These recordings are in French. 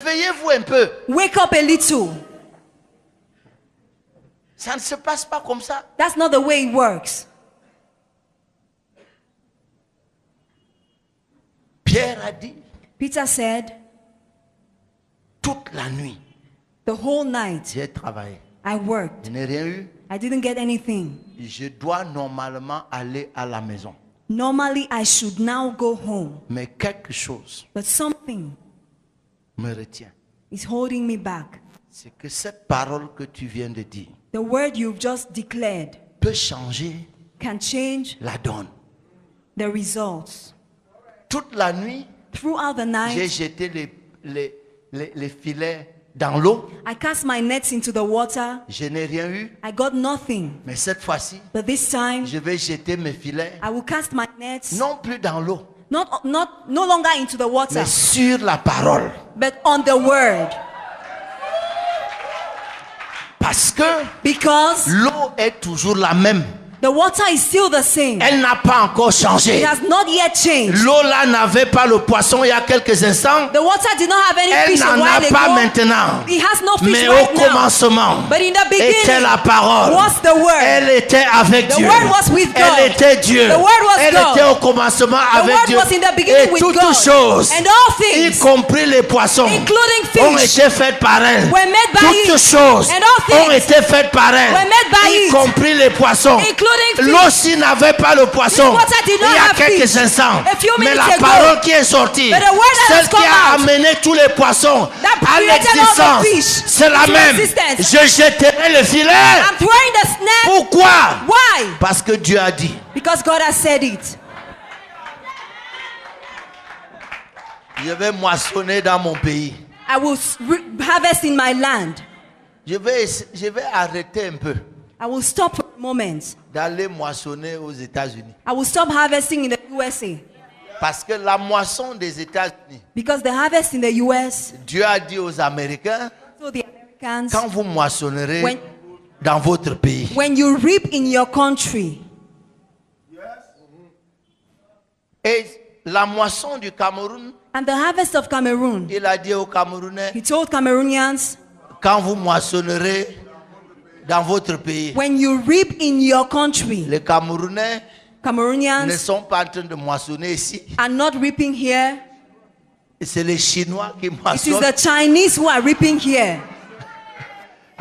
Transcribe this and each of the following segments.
Réveillez-vous un peu. Wake up a little. Ça ne se passe pas comme ça. That's not the way it works. Pierre a dit, Peter said, toute la nuit, the whole night j'ai travaillé. I worked. Je n'ai rien eu. I didn't get anything. Je dois normalement aller à la maison. Normally, I should now go home. Mais quelque chose But something me retient. is holding me back. C'est que cette parole que tu viens de dire The word you've just declared peut changer can change la donne. the results. Toute la nuit, Throughout the j'ai night, jeté les filets dans l'eau. I cast my nets into the water. Je n'ai rien eu. I got nothing. Mais cette fois-ci, But this time, je vais jeter mes filets, I will cast my nets non plus dans l'eau, no longer into the water, mais sur la parole. but on the word. Parce que Because l'eau est toujours la même. the water is still the same. Elle n'a pas encore changé. It has not yet changed. L'eau là n'avait pas le poisson il y a quelques instants. The water did not have any Elle fish a n'en a while pas ago. maintenant. It has no fish Mais right au now. commencement But in the était beginning la parole. was the word. Elle était avec The Dieu. word was with God. Elle était Dieu. The word was Elle God. était au commencement The avec word Dieu. was in the beginning Et with toutes God. choses, And all y things, compris les poissons, including ont fish, été faites par elle. were made by Toutes it. choses And all things ont été faites par elle. were made by Y it. compris les poissons. Including fish. L'eau s'y n'avait pas le poisson. This water did not Il y a have quelques fish. instants. A few Mais minutes la ago. parole qui est sortie, But the word that celle has qui come a out, amené tous les poissons that à created all the l'existence, fish c'est la to même. existence. Je jetterai le filet. I'm throwing the snare. Pourquoi? Why? Parce que Dieu a dit. Because God has said it. Je vais moissonner dans mon pays. I will harvest in my land. Je vais arrêter un peu I will stop for a moment. d'aller moissonner aux États-Unis. I will stop harvesting in the USA. Parce que la moisson des États-Unis, Because the harvest in the US, Dieu a dit aux Américains, so the Americans, quand vous moissonnerez When- dans votre pays, when you reap in your country, et la moisson du Cameroun, and the harvest of Cameroon, il a dit aux Camerounais, he told Cameroonians, quand vous moissonnerez dans votre pays, when you reap in your country, les Camerounais ne Cameroonians sont pas en train de moissonner ici. are not reaping here. C'est les Chinois qui It is moissonnent. the Chinese who are reaping here.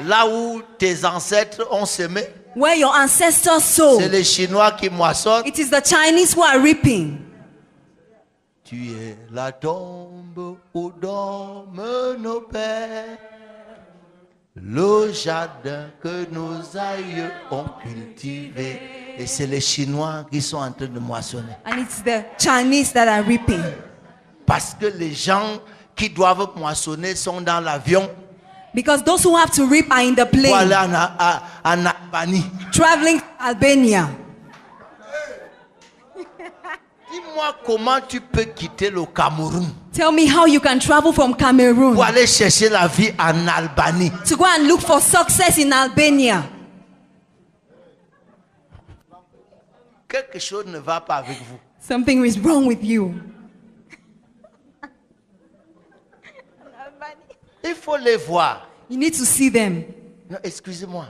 Là où tes ancêtres ont semé, Where your ancestors c'est sowed, les Chinois qui moissonnent. it is the Chinese who are reaping. Tu es la tombe où dorment nos pères, le jardin que nos aïeux ont cultivé. Et c'est les Chinois qui sont en train de moissonner. And it's the Chinese that are reaping. Parce que les gens qui doivent moissonner sont dans l'avion Because those who have to reap are in the pour aller plane, en Albanie. traveling to Albania. Dis-moi comment tu peux quitter le Cameroun Tell me how you can travel from Cameroon pour aller chercher la vie en Albanie. to go and look for success in Albania. Quelque chose ne va pas avec vous. Something is wrong with you. Il faut les voir. You need to see them. Non, excusez-moi.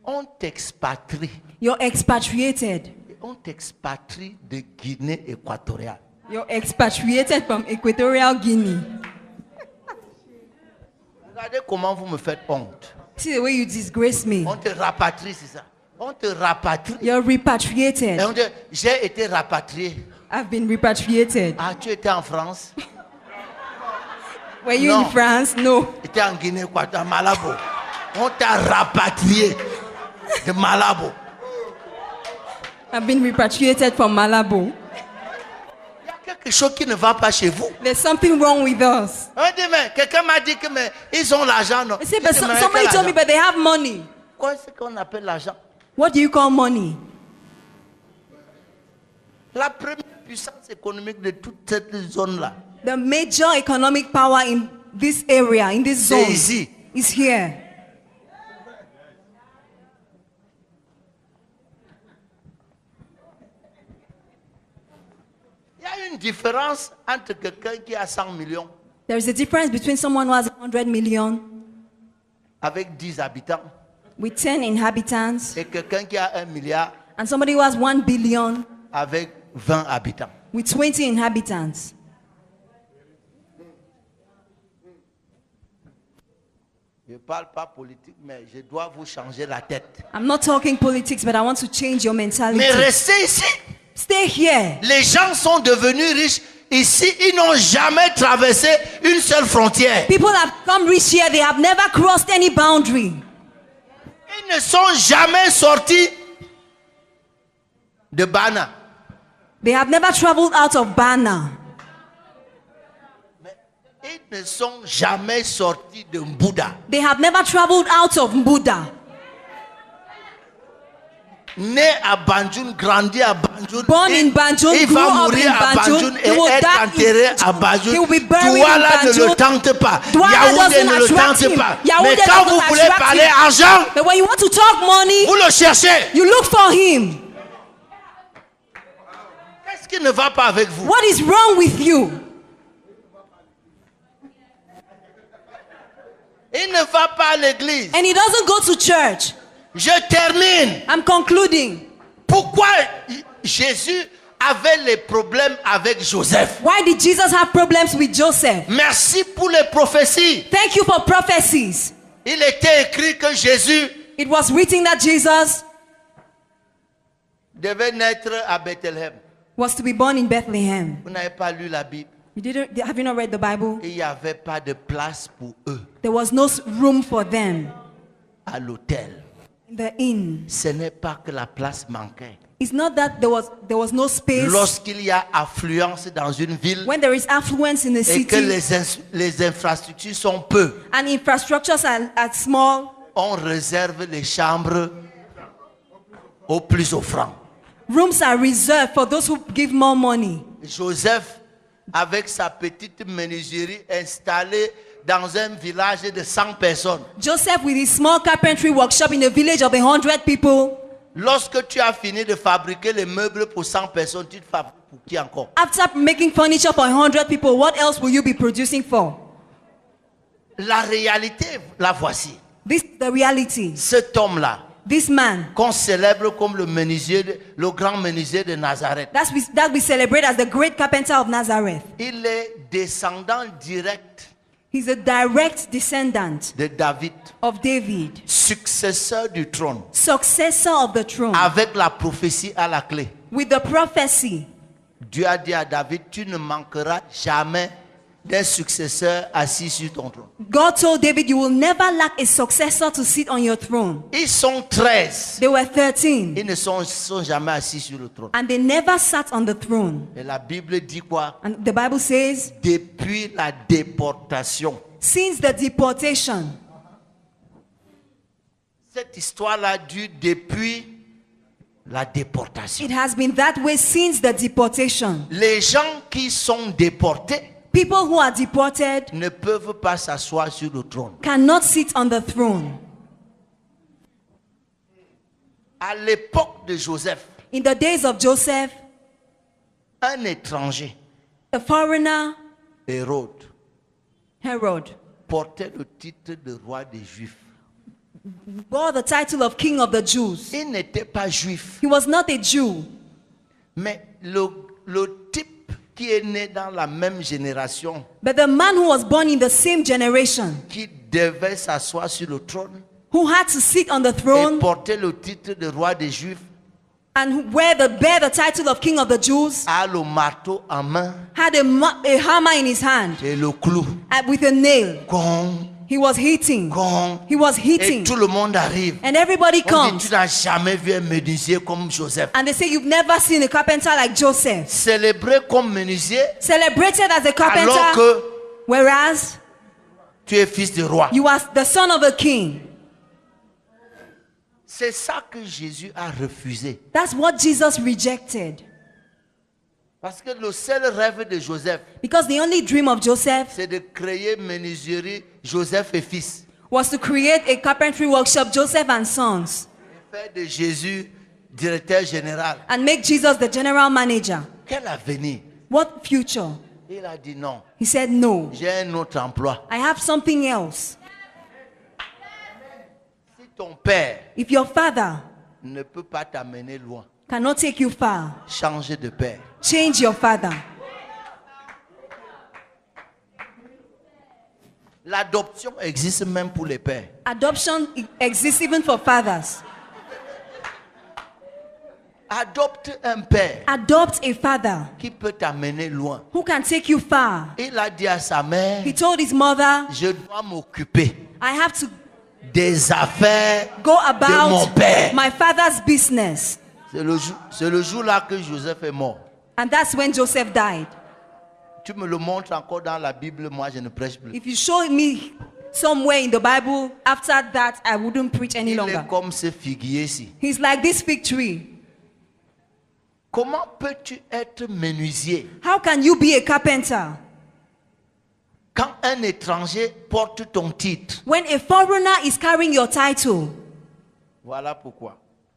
On t'expatrie. You're expatriated. On t'expatrie de Guinée équatoriale. You're expatriated from Equatorial Guinea. Regardez comment vous me faites honte. See the way you disgrace me. On te rapatrie, c'est ça. On te rapatrie. You're Et repatriated. on dit, j'ai été rapatrié. I've been repatriated. Ah, tu étais en France? Were you No. in France? No. Tu étais en Guinée équatoriale, Malabo. On t'a rapatrié de Malabo. I've been repatriated from Malabo. Il y a quelque chose qui ne va pas chez vous. There's something wrong with us. On dit, mais quelqu'un m'a dit que mais, ils ont l'argent. Non? I said, Je but dis, mais somebody quel told me, argent? but they have money. Quoi est-ce qu'on appelle l'argent? What do you call money? La première puissance économique de toute cette zone-là, The major economic power in this area, in this c'est zone, ici. is here. Il y a une différence entre quelqu'un qui a 100 millions There is a difference between someone who has 100 million avec 10 habitants with 10 inhabitants et quelqu'un qui a 1 milliard and somebody who has 1 billion avec 20 habitants. with 20 inhabitants. Je ne parle pas politique, mais je dois vous changer la tête. I'm not talking politics, but I want to change your mentality. Mais restez ici. Stay here. Les gens sont devenus riches ici. Ils n'ont jamais traversé une seule frontière. People have come rich here. They have never crossed any boundary. Ils ne sont jamais sortis de Bana. They have never traveled out of Bana. Ils ne sont jamais sortis de Bouddha. They have never traveled out of Buddha. Né à Banjul, grandi à Banjul. Born in Banjul, il grew va up mourir in à Banjul, Banjul et he will être die in enterré à Banjul. Banjul. He will be buried Douala in ne le Banjul. tente pas. Douala Yaoundé doesn't ne le attract tente him. pas. Yaoundé Mais quand doesn't vous voulez attract parler him. argent, But when you want to talk money, vous le cherchez. you look for him. Qu'est-ce qui ne va pas avec vous? What is wrong with you? Il ne va pas à l'église. And he doesn't go to church. Je termine. I'm concluding. Pourquoi Jésus avait les problèmes avec Joseph? Why did Jesus have problems with Joseph? Merci pour les prophéties. Thank you for prophecies. Il était écrit que Jésus It was written that Jesus devait naître à Bethléem. was to be born in Bethlehem. Vous n'avez pas lu la Bible. Have you not read the Bible? Il n'y avait pas de place pour eux There was no room for them à l'hôtel. in the inn. Ce n'est pas que la place manquait. It's not that there was no space. Lorsqu'il y a affluence dans une ville When there is affluence in the et que city les infrastructures sont peu, and infrastructures are small, on réserve les chambres aux plus offrants. rooms are reserved for those who give more money. Joseph, avec sa petite menuiserie installée dans un village de 100 personnes. Joseph with his small carpentry workshop in a village of 100 people. Lorsque tu as fini de fabriquer les meubles pour 100 personnes, tu te fabriques pour qui encore? After making furniture for 100 people, what else will you be producing for? La réalité, la voici. This is the reality. Cet homme-là, This man qu'on célèbre comme le grand menuisier de Nazareth, that we celebrate as the great carpenter of Nazareth. il est descendant direct He's a direct descendant de David, of David, successeur du trône, successor of the throne. avec la prophétie à la clé. With the prophecy, Dieu a dit à David, tu ne manqueras jamais d'un successeur assis sur ton trône. God told David, you will never lack a successor to sit on your throne. Ils sont 13. They were 13 Ils ne sont jamais assis sur le trône. and they never sat on the throne. Et la Bible dit quoi? And the Bible says, Depuis la déportation. since the deportation, Cette histoire-là dure depuis la déportation. it has been that way since the deportation. Les gens qui sont déportés People who are deported ne peuvent pas s'asseoir sur le trône. cannot sit on the throne. À l'époque de Joseph, In the days of Joseph, un étranger, a foreigner, Hérode, Herod, portait le titre de roi des Juifs. bore the title of King of the Jews. Il n'était pas juif, He was not a Jew, mais le type qui est né dans la même génération, but the man who was born in the same generation, qui devait s'asseoir sur le trône who had to sit on the et throne porter le titre de roi des Juifs, and who bear the title of King of the Jews, a le marteau en main had a hammer in his hand et le clou. with a nail. Gong, He was hitting. gong. He was Et hitting. tout le monde arrive. And everybody On dit, comes. tu n'as jamais vu un menuisier comme Joseph. And they say, you've never seen a carpenter like Joseph. Célébré comme menuisier Celebrated as a alors carpenter, que whereas tu es fils de roi. you are the son of a king. C'est ça que Jésus a refusé. That's what Jesus rejected. Parce que le seul rêve de Joseph, Because the only dream of Joseph c'est de créer menuiserie Joseph et fils. was to create a carpentry workshop, Joseph and Sons, Et faire de Jésus directeur général. and make Jesus the general manager. Quel avenir? What future? Il a dit non. He said, no, J'ai un autre emploi. I have something else. Si ton père If your father ne peut pas t'amener loin, cannot take you far, change de père. change your father. L'adoption existe même pour les pères. Adoption exists even for fathers. Adopte un père Adopt a father qui peut t'amener loin. who can take you far. Il a dit à sa mère, He told his mother, je dois m'occuper I have to des affaires go de mon about père. my father's business. C'est le jour-là que Joseph est mort. And that's when Joseph died. Tu me le montres encore dans la Bible, moi je ne prêche plus. If you show me somewhere in the Bible, after that, I wouldn't preach any Il longer. est comme ce figuier-ci. He's like this fig tree. Comment peux-tu être menuisier How can you be a carpenter quand un étranger porte ton titre? when a foreigner is carrying your title? Voilà pourquoi,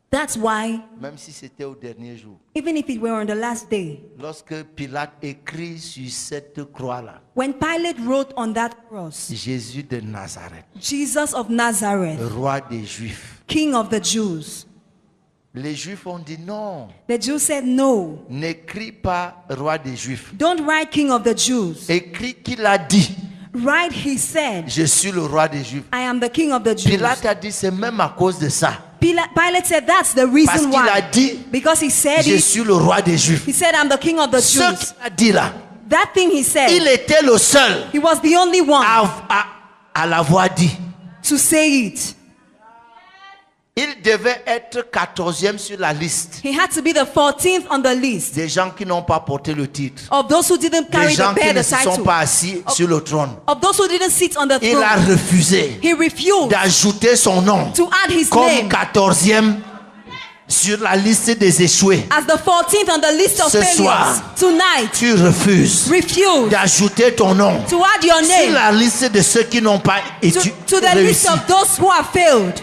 That's why, même si c'était au dernier jour, even if it were on the last day, lorsque Pilate écrit sur cette croix-là, when Pilate wrote on that cross, Jésus de Nazareth, Jesus of Nazareth, roi des Juifs, King of the Jews, les Juifs ont dit non, the Jews said, no, n'écris pas roi des Juifs. don't write King of the Jews. Écris qu'il a dit, Write, he said, je suis le roi des Juifs. I am the King of the Jews. Pilate a dit, c'est même à cause de ça. Pilate said, that's the Parce reason qu'il a why. dit, Because he said je it. suis le roi des Juifs. He said, I'm the King of the Ce Jews. qu'il a dit là, That thing he said, il était le seul he was the only one à l'avoir dit. to say it. Il devait être 14e sur la liste He had to be the 14th on the list des gens qui n'ont pas porté le titre, of those who didn't des carry gens the qui bear ne the se sont title, pas assis sur le trône. of those who didn't sit on the Il a throne. refusé He refused d'ajouter son nom to add his comme name 14e sur la liste des échoués. as the 14th on the list of Ce soir, failures. Tonight, Tu refuses refuse d'ajouter ton nom to add your sur name la liste de ceux qui n'ont pas to the list réussi. of those who have failed.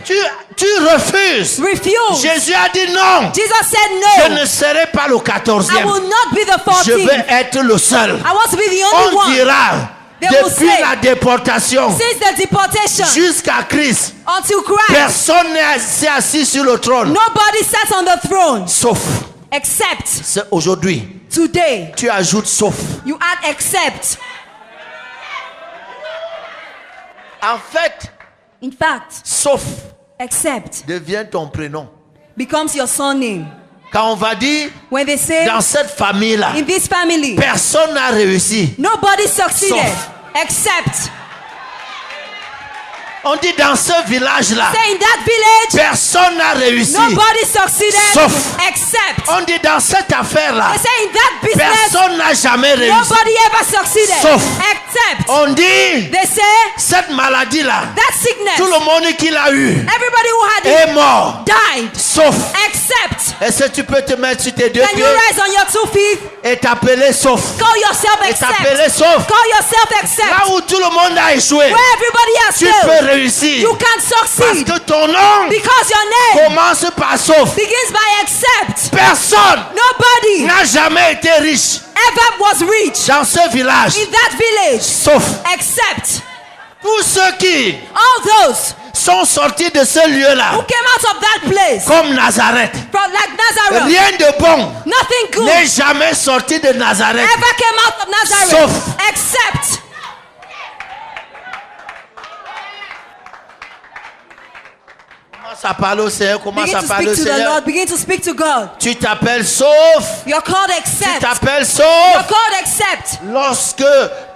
Tu refuses. Refuse. Jésus a dit non. Jesus said Je no. ne serai pas le I 14e. will not be the Je 14th. vais être le seul. I want to be the only On one. dira They will depuis say, la déportation since the deportation jusqu'à Christ, until Christ, personne s'est assis sur le trône. nobody sat on the throne Sauf except aujourd'hui. today. Tu ajoutes sauf. You add except. En fait, In fact, sauf except devient ton prénom. becomes your surname. Quand on va dire When they say dans cette famille-là, in this family, personne n'a réussi. nobody succeeded Sauf. except. On dit dans ce village-là, Say in that village, personne n'a réussi. nobody succeeded Sauf. except. On dit dans cette affaire-là, They say in that business, personne n'a jamais réussi. nobody ever succeeded Sauf. except. On dit They say cette maladie-là, that sickness, tout le monde qui l'a eu everybody who had est it mort. died Sauf. except. Est-ce que tu peux te mettre sur tes deux Can you pieds rise on your 2 feet? et t'appeler sauf? Call yourself Et t'appeler except. sauf. Call yourself except. Là où tout le monde a échoué, Where everybody has tu failed, peux réussir. you can Parce succeed que ton nom because your name commence par sauf. begins by except. Personne Nobody n'a jamais été riche ever was rich dans ce village, in that village sauf except tous ceux qui all those sont sortis de ce lieu-là, who came out of that place comme Nazareth. from like Nazareth. Rien de bon Nothing good n'est jamais sorti de Nazareth, ever came out of Nazareth Sauf. except. Commence à parler au Seigneur, commence Begin à to parler speak au to the Seigneur. Lord. Begin to speak to God. Tu t'appelles sauf, You're called tu except. t'appelles You're sauf. called except. Lorsque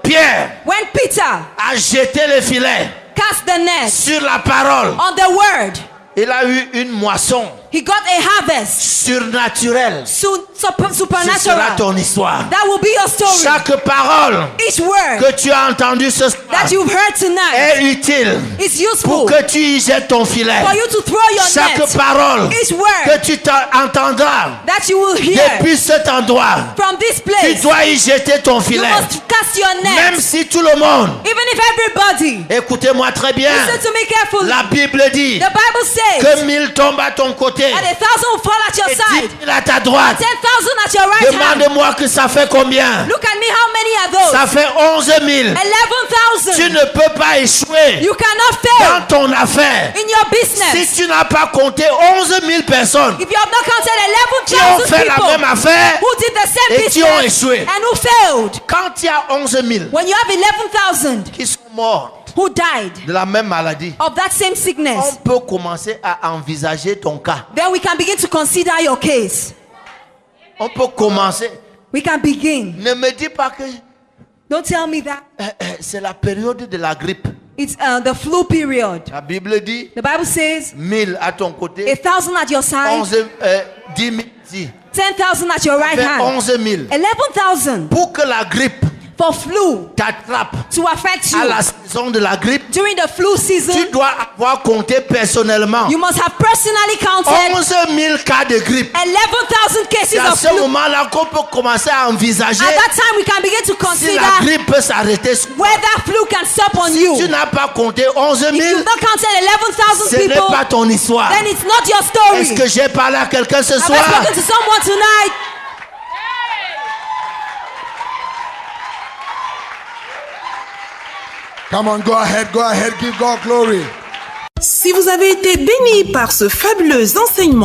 Pierre When Peter a jeté le filet cast the net sur la parole, on the word, il a eu une moisson he got a harvest. surnaturelle. Ce sera Supernatural. ton histoire. That will be your story. Chaque parole Each word que tu as entendue ce soir that you've heard tonight est utile is pour useful que tu y jettes ton filet. for you to throw your Chaque net. parole Each que word tu entendras that you will hear depuis cet endroit, from this tu place, dois y jeter ton you filet. must cast your Même net. si tout le monde, Even if everybody, écoutez-moi très bien, listen to me carefully. la Bible dit The Bible says que 1000 tombent à ton côté côté. And 1,000 will fall at your Et side. 10 000 à ta droite. 10,000 at your right hand. Demande-moi que ça fait combien? Look at me, how many are those? Ça fait 11 000. 11,000. Tu ne peux pas échouer You cannot fail dans ton affaire. in your business. Si tu n'as pas compté 11 000 personnes If you have not counted qui ont 11,000 fait la people même affaire who did the same et qui ont business échoué. and who failed, Quand il y a 11 000 when you have 11,000 qui sont morts who died de la même maladie, of that same on sickness, peut commencer à envisager ton cas. then we can begin to consider your case. On peut commencer. We can begin. Ne me dis pas que Don't tell me that. c'est la période de la grippe. It's the flu period. La Bible dit The Bible says 1000 à ton côté, 1,000 at your side, 10 000 ici. 10,000 at your right Fait hand. 11 000. 11,000 Pour que la grippe for flu t'attrape to affect you à la saison de la grippe, during the flu tu season. dois avoir compté personnellement You must have personally counted 11 000 cas de grippe. 11,000 cases C'est à of ce flu. moment-là qu'on peut commencer à envisager At that time, we can begin to si consider la grippe peut s'arrêter. Si whether flu can stop on tu you. n'as pas compté 11 000, If you've not counted ce 11,000 n'est people, pas ton histoire. then it's not your story. Est-ce que j'ai parlé à quelqu'un ce Have I soir? spoken to someone tonight? Come on, go ahead, give God glory. Si vous avez été béni par ce fabuleux enseignement,